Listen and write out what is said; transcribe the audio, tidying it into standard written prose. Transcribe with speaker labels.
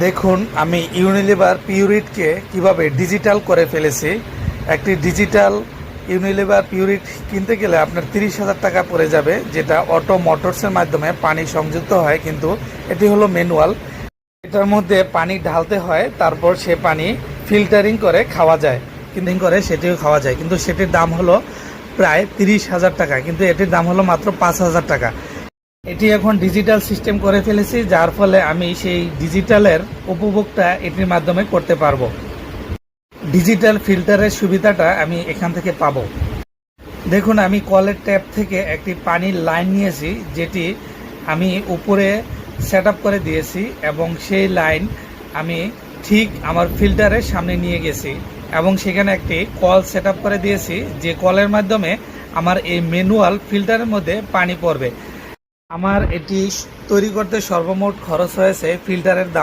Speaker 1: দেখুন আমি ইউনিলিভার পিউরিটকে কিভাবে ডিজিটাল করে ফেলেছি। একটি ডিজিটাল ইউনিলিভার পিউরিট কিনতে গেলে আপনার 30,000 টাকা পড়ে যাবে, যেটা অটো মোটরসের মাধ্যমে পানি সংযুক্ত হয়, কিন্তু এটি হলো ম্যানুয়াল। এটার মধ্যে পানি ঢালতে হয়, তারপর সে পানি ফিল্টারিং করে খাওয়া যায়, সেটিও খাওয়া যায়, কিন্তু সেটির দাম হলো প্রায় 30,000 টাকা, কিন্তু এটির দাম হলো মাত্র 5,000 টাকা। এটি এখন ডিজিটাল সিস্টেম করে ফেলেছি, যার ফলে আমি সেই ডিজিটালের উপভোগটা এটির মাধ্যমে করতে পারবো। ডিজিটাল ফিল্টারের সুবিধাটা আমি এখান থেকে পাবো। দেখুন আমি কলের ট্যাপ থেকে একটি পানির লাইন নিয়েছি, যেটি আমি উপরে সেট আপ করে দিয়েছি, এবং সেই লাইন আমি ঠিক আমার ফিল্টারের সামনে নিয়ে গেছি, এবং সেখানে একটি কল সেট আপ করে দিয়েছি, যে কলের মাধ্যমে আমার এই ম্যানুয়াল ফিল্টারের মধ্যে পানি পড়বে। আমার এটি তৈরি করতে সর্বমোট খরচ হয়েছে ফিল্টারের দাম